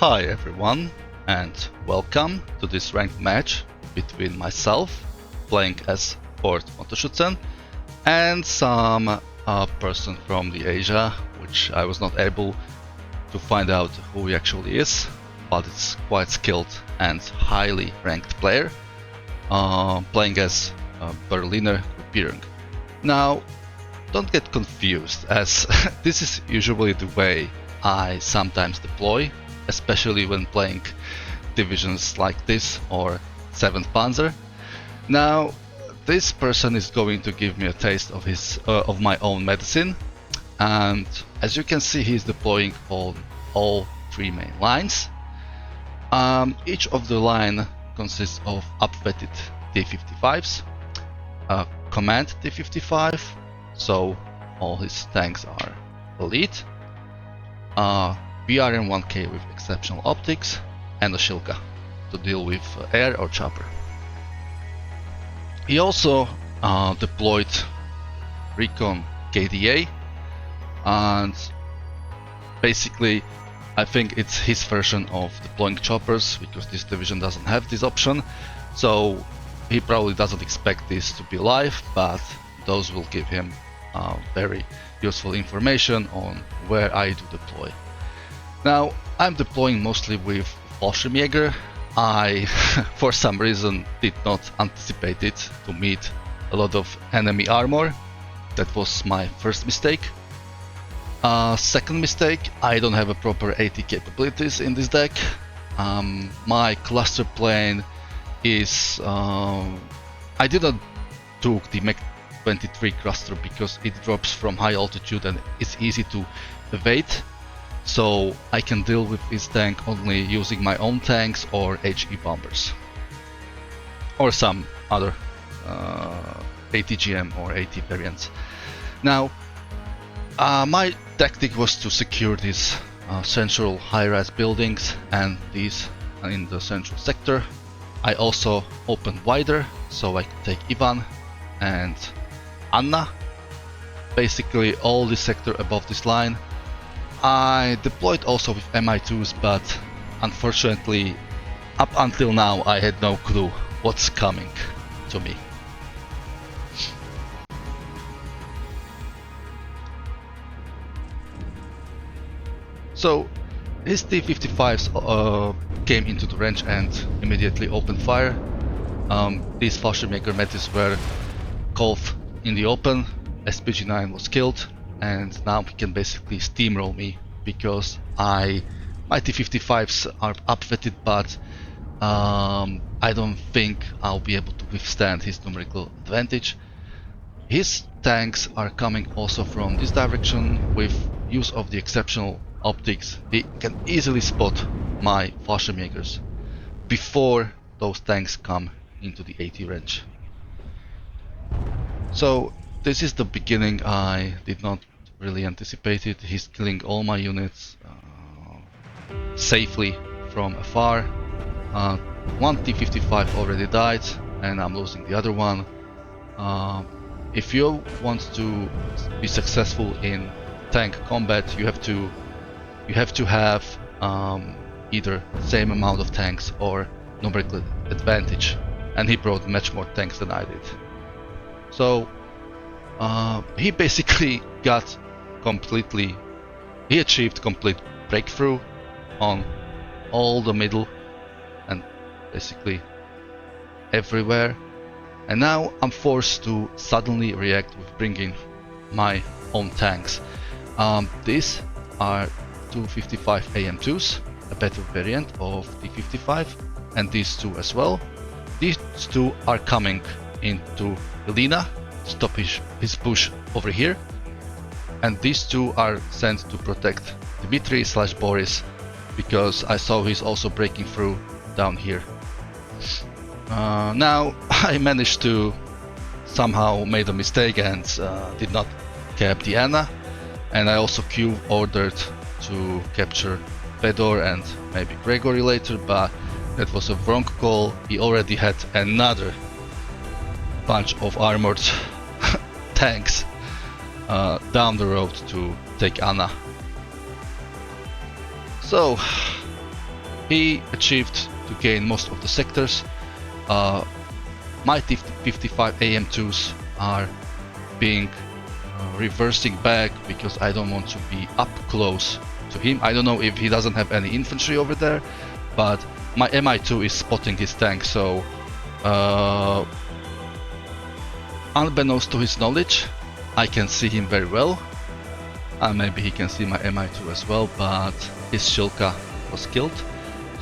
Hi everyone, and welcome to this ranked match between myself, playing as Fort Motoschutzen, and some person from the Asia, which I was not able to find out who he actually is, but it's quite skilled and highly ranked player, playing as Berliner Gruppierung. Now, don't get confused, as this is usually the way I sometimes deploy, especially when playing divisions like this or 7th Panzer. Now, this person is going to give me a taste of of my own medicine, and as you can see, he's deploying on all three main lines. Each of the line consists of upfitted T-55s, command T-55, so all his tanks are elite. BRM-1K with exceptional optics, and a Shilka to deal with air or chopper. He also deployed Recon KDA, and basically I think it's his version of deploying choppers, because this division doesn't have this option, so he probably doesn't expect this to be live, but those will give him very useful information on where I do deploy. Now, I'm deploying mostly with Fallschirmjäger. I, for some reason, did not anticipate it to meet a lot of enemy armor. That was my first mistake. Second mistake, I don't have a proper AT capabilities in this deck. My cluster plane is... I didn't took the Mech 23 cluster because it drops from high altitude and it's easy to evade. So I can deal with this tank only using my own tanks or HE bombers, or some other ATGM or AT variants. Now, my tactic was to secure these central high-rise buildings and these in the central sector. I also opened wider so I could take Ivan and Anna, basically all the sector above this line. I deployed also with Mi-2s, but unfortunately up until now I had no clue what's coming to me. So his T-55s came into the range and immediately opened fire. These Fallschirmjäger metis were called in the open, SPG-9 was killed, and now he can basically steamroll me because my T-55s are upfitted, but I don't think I'll be able to withstand his numerical advantage. His tanks are coming also from this direction. With use of the exceptional optics, he can easily spot my Fallschirmjägers before those tanks come into the AT range. So this is the beginning. I did not really anticipate it. He's killing all my units safely from afar. One T-55 already died and I'm losing the other one. If you want to be successful in tank combat, you have to have either same amount of tanks or numerical advantage, and he brought much more tanks than I did. So he basically he achieved complete breakthrough on all the middle and basically everywhere, and now I'm forced to suddenly react with bringing my own tanks. These are 255 AM2s, a better variant of T-55, and these two as well. These two are coming into Elena, stop his push over here, and these two are sent to protect Dmitry/Boris, because I saw he's also breaking through down here. Now I managed to somehow made a mistake and did not cap the Anna, and I also Q ordered to capture Fedor and maybe Gregory later, but that was a wrong call. He already had another bunch of armored tanks down the road to take Anna. So he achieved to gain most of the sectors. My T-55 AM2s are being reversing back because I don't want to be up close to him. I don't know if he doesn't have any infantry over there, but my Mi2 is spotting his tank, so unbeknownst to his knowledge, I can see him very well, and maybe he can see my Mi2 as well, but his Shilka was killed.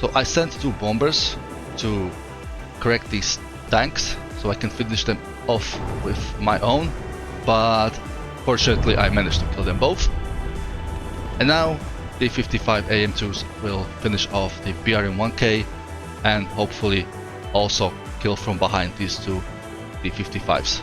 So I sent 2 bombers to correct these tanks so I can finish them off with my own, but fortunately I managed to kill them both. And now the 55 AM2s will finish off the BRM-1K and hopefully also kill from behind these 2 T-55s.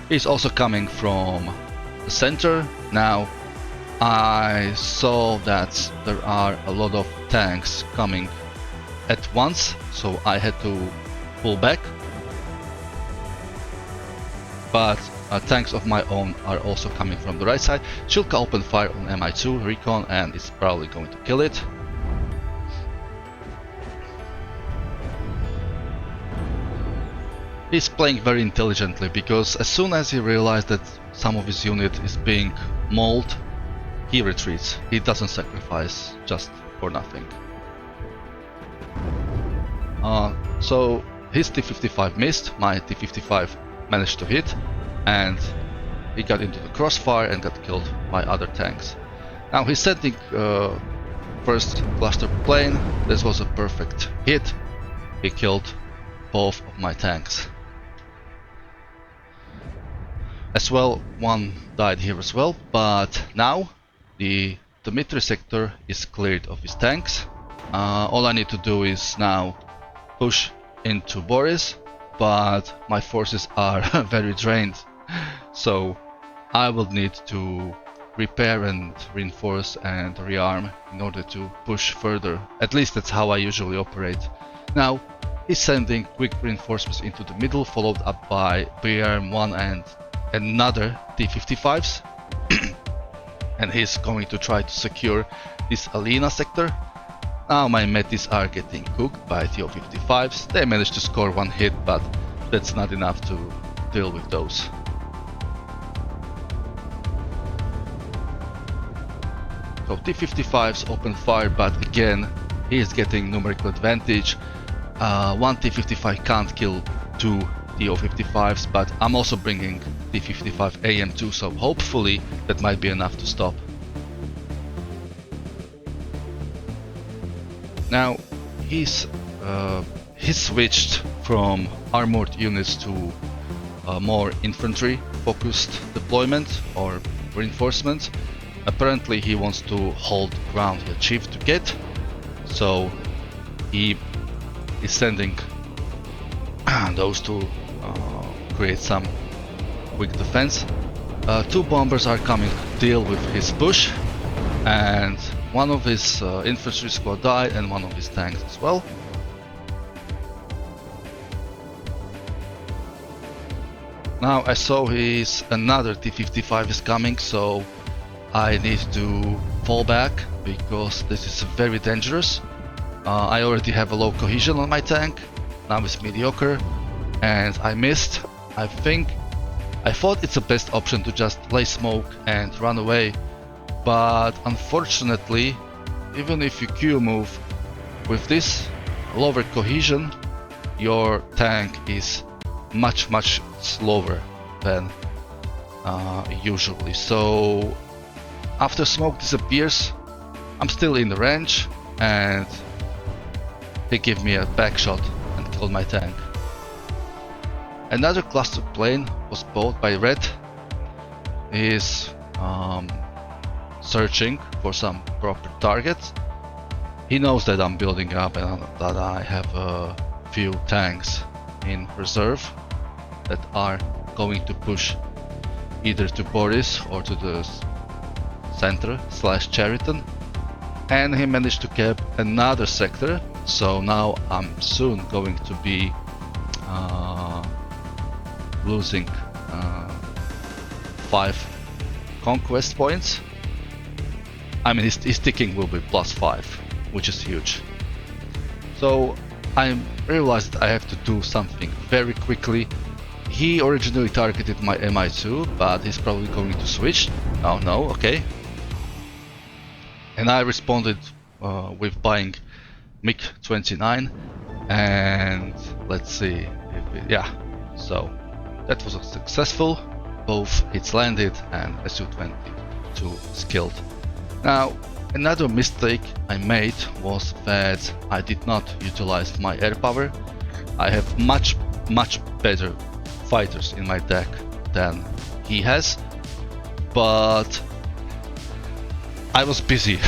He's also coming from the center. Now I saw that there are a lot of tanks coming at once, so I had to pull back. But tanks of my own are also coming from the right side. Shilka opened fire on Mi2 recon and is probably going to kill it. He's playing very intelligently, because as soon as he realized that some of his unit is being mauled, he retreats. He doesn't sacrifice just for nothing. So his T-55 missed, my T-55 managed to hit, and he got into the crossfire and got killed by other tanks. Now he's sending first cluster plane. This was a perfect hit. He killed both of my tanks. As well, one died here as well, but now the Dmitry sector is cleared of his tanks. All I need to do is now push into Boris, but my forces are very drained, so I will need to repair and reinforce and rearm in order to push further. At least that's how I usually operate. Now he's sending quick reinforcements into the middle, followed up by BRM-1 and another T-55s. And he's going to try to secure this Alina sector. Now my Metis are getting cooked by TO-55s. They managed to score 1 hit, but that's not enough to deal with those. So T-55s open fire, but again he is getting numerical advantage. 1 T-55 can't kill 2 TO-55s, but I'm also bringing T-55 AM2, so hopefully that might be enough to stop. Now he's switched from armored units to more infantry focused deployment or reinforcement. Apparently he wants to hold ground he achieved to get, so he is sending those to create some quick defense. 2 bombers are coming to deal with his push, and one of his infantry squad died and one of his tanks as well. Now I saw another T-55 is coming, so I need to fall back because this is very dangerous. I already have a low cohesion on my tank, now it's mediocre, and I missed. I thought it's the best option to just lay smoke and run away, but unfortunately, even if you Q move with this lower cohesion, your tank is much slower than usually. So after smoke disappears, I'm still in the range, and they give me a back shot and killed my tank. Another cluster plane was bought by Red. He is searching for some proper targets. He knows that I'm building up and that I have a few tanks in reserve that are going to push either to Boris or to the center / Cheriton. And he managed to cap another sector, so now I'm soon going to be losing 5 conquest points. I mean, his ticking will be +5, which is huge. So I realized I have to do something very quickly. He originally targeted my MI2, but he's probably going to switch. Oh no, okay. And I responded with buying MiG-29, and let's see if it, yeah, so that was successful. Both hits landed and Su-22 skilled. Now, another mistake I made was that I did not utilize my air power. I have much better fighters in my deck than he has, but I was busy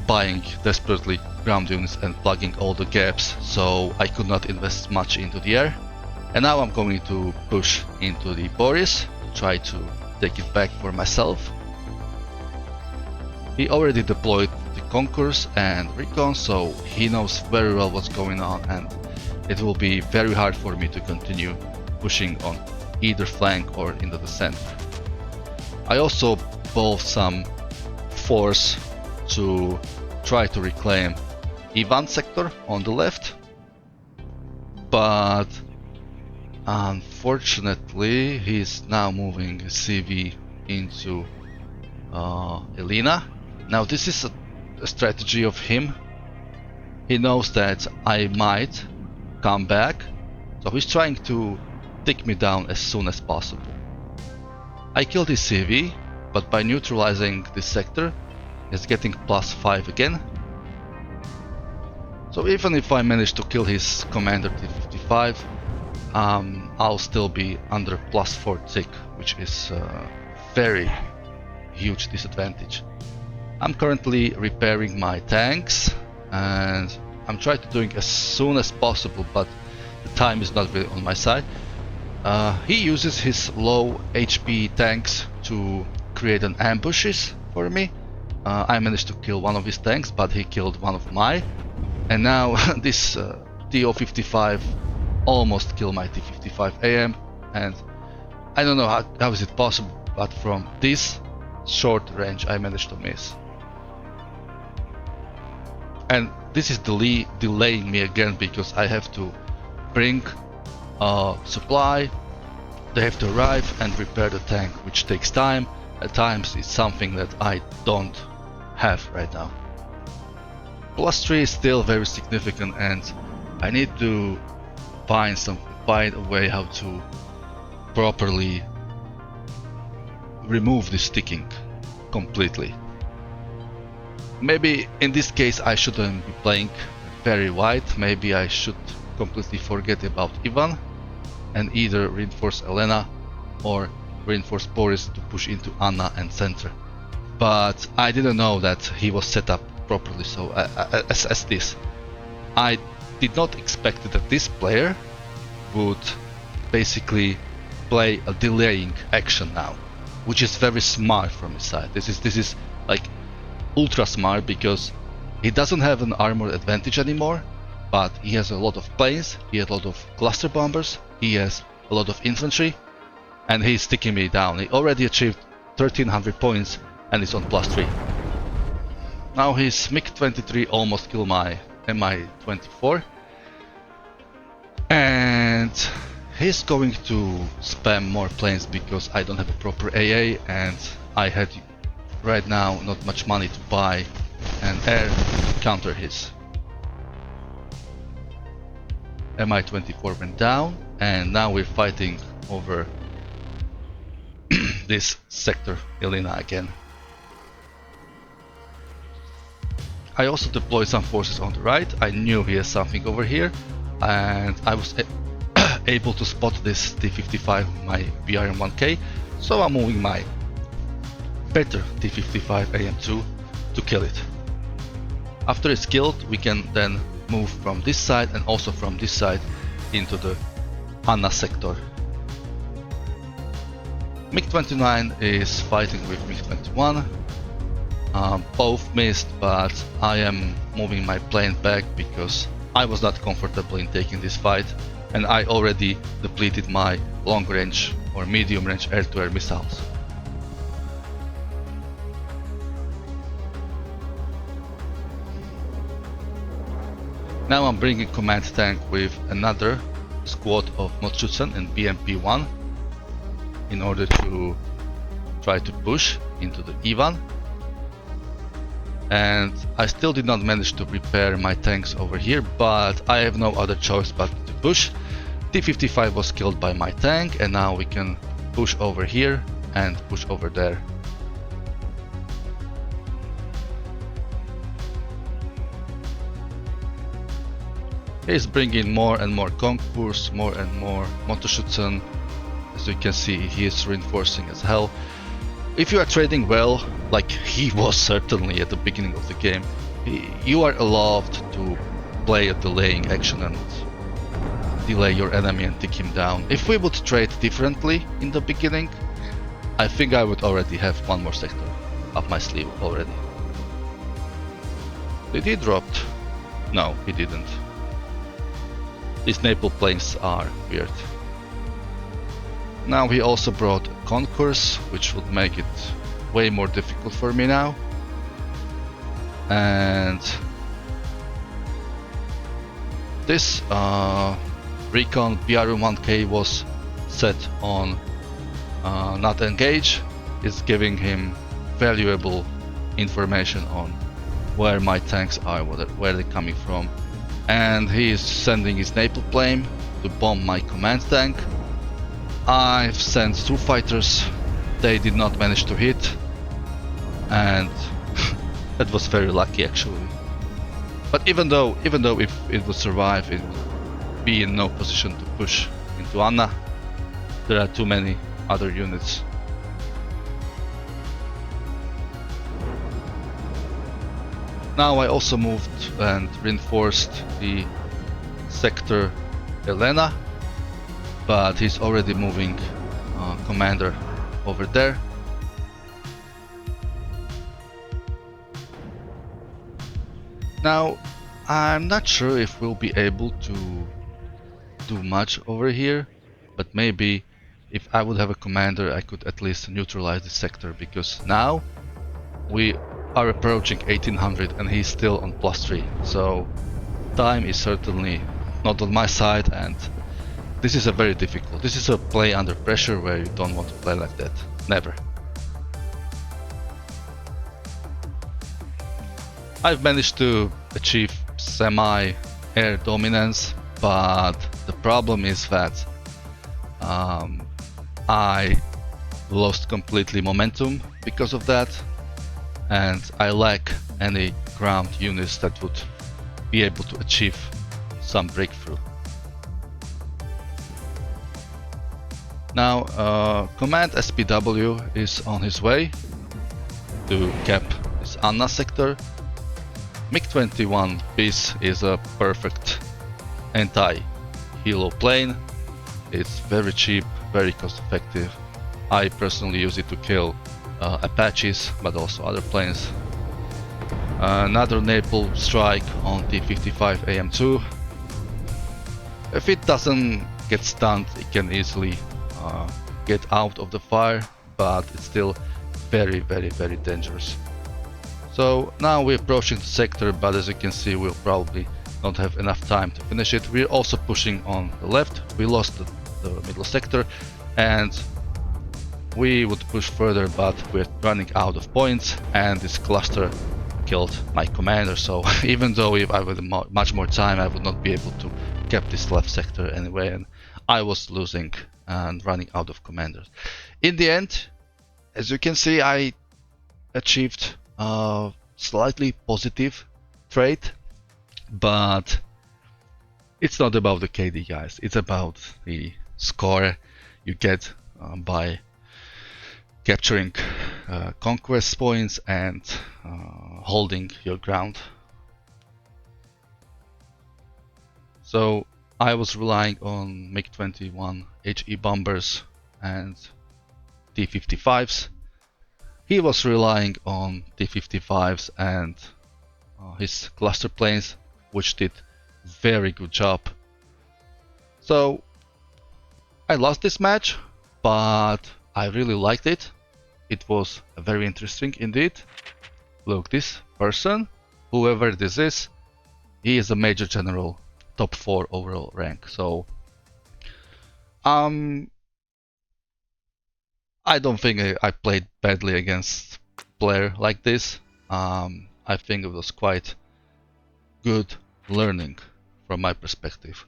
buying desperately ground units and plugging all the gaps, so I could not invest much into the air. And now I'm going to push into the Boris, try to take it back for myself. He already deployed the Concourse and Recon, so he knows very well what's going on, and it will be very hard for me to continue pushing on either flank or into the center. I also bought some force to try to reclaim Ivan sector on the left, but unfortunately he's now moving CV into Elena. Now this is a strategy of him. He knows that I might come back, so he's trying to take me down as soon as possible. I killed his CV, but by neutralizing this sector, he's getting +5 again. So even if I manage to kill his commander T55, I'll still be under +4 tick, which is a very huge disadvantage. I'm currently repairing my tanks, and I'm trying to do it as soon as possible, but the time is not really on my side. He uses his low HP tanks to create an ambushes for me. I managed to kill one of his tanks, but he killed one of mine. And now this TO55 almost killed my T55AM, and I don't know how is it possible, but from this short range I managed to miss. And this is delaying me again, because I have to bring supply, they have to arrive and repair the tank, which takes time. At times it's something that I don't have right now. +3 is still very significant, and I need to find a way how to properly remove this sticking completely. Maybe in this case I shouldn't be playing very wide. Maybe I should completely forget about Ivan and either reinforce Elena or reinforce Boris to push into Anna and center. But I didn't know that he was set up properly, so as this. I did not expect that this player would basically play a delaying action now, which is very smart from his side. This is like ultra smart, because he doesn't have an armor advantage anymore, but he has a lot of planes, he has a lot of cluster bombers, he has a lot of infantry, and he's sticking me down. He already achieved 1300 points and is on +3. Now his MiG-23 almost killed my Mi-24, and he's going to spam more planes because I don't have a proper AA, and I had right now not much money to buy an air to counter his. Mi-24 went down, and now we're fighting over this sector, Elena, again. I also deployed some forces on the right. I knew he has something over here, and I was able to spot this T55 with my BRM-1K, so I'm moving my better T55 AM2 to kill it. After it's killed, we can then move from this side and also from this side into the Anna sector. MiG-29 is fighting with MiG-21. Both missed, but I am moving my plane back because I was not comfortable in taking this fight, and I already depleted my long range or medium range air-to-air missiles. Now I'm bringing command tank with another squad of Motschützen and BMP-1 in order to try to push into the Ivan. And I still did not manage to prepare my tanks over here, but I have no other choice but to push. T-55 was killed by my tank, and now we can push over here and push over there. He's bringing more and more concourse, more and more Motorschützen. As you can see, he is reinforcing as hell. If you are trading well, like he was certainly at the beginning of the game, you are allowed to play a delaying action and delay your enemy and take him down. If we would trade differently in the beginning, I think I would already have one more sector up my sleeve already. Did he drop? No, he didn't. These naval planes are weird. Now he also brought a concourse, which would make it way more difficult for me now. And this recon BRU-1K was set on not engage. It's giving him valuable information on where my tanks are, where they're coming from. And he is sending his naval plane to bomb my command tank. I've sent 2 fighters, they did not manage to hit, and that was very lucky actually. But even though if it would survive, it would be in no position to push into Anna. There are too many other units. Now I also moved and reinforced the sector Elena, but he's already moving commander over there. Now I'm not sure if we'll be able to do much over here, but maybe if I would have a commander I could at least neutralize the sector, because now we are approaching 1800 and he's still on +3, so time is certainly not on my side, and this is a very difficult. This is a play under pressure where you don't want to play like that. Never. I've managed to achieve semi-air dominance, but the problem is that I lost completely momentum because of that, and I lack any ground units that would be able to achieve some breakthrough. Now Command SPW is on his way to cap this Anna sector. MiG-21 Peace is a perfect anti-helo plane. It's very cheap, very cost effective. I personally use it to kill Apaches, but also other planes. Another naval strike on T-55 AM2. If it doesn't get stunned, it can easily get out of the fire, but it's still very dangerous. So now we're approaching the sector, but as you can see we'll probably not have enough time to finish it. We're also pushing on the left. We lost the middle sector and we would push further, but we're running out of points, and this cluster killed my commander. So even though if I had much more time, I would not be able to cap this left sector anyway, and I was losing and running out of commanders. In the end, as you can see, I achieved a slightly positive trade, but it's not about the KD, guys. It's about the score you get by capturing conquest points and holding your ground. So I was relying on MiG-21 HE bombers and T-55s. He was relying on T-55s and his cluster planes, which did very good job. So I lost this match, but I really liked it. It was very interesting indeed. Look, this person, whoever this is, He is a Major General, top 4 overall rank. So I don't think I played badly against player like this. I think it was quite good learning from my perspective.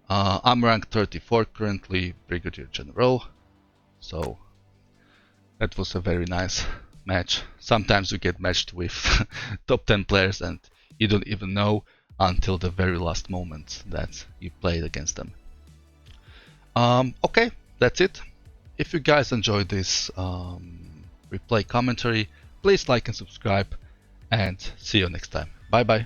I'm ranked 34 currently, Brigadier General, so that was a very nice match. Sometimes you get matched with top 10 players and you don't even know until the very last moment that you played against them. Okay, that's it. If you guys enjoyed this replay commentary, please like and subscribe, and see you next time. Bye bye.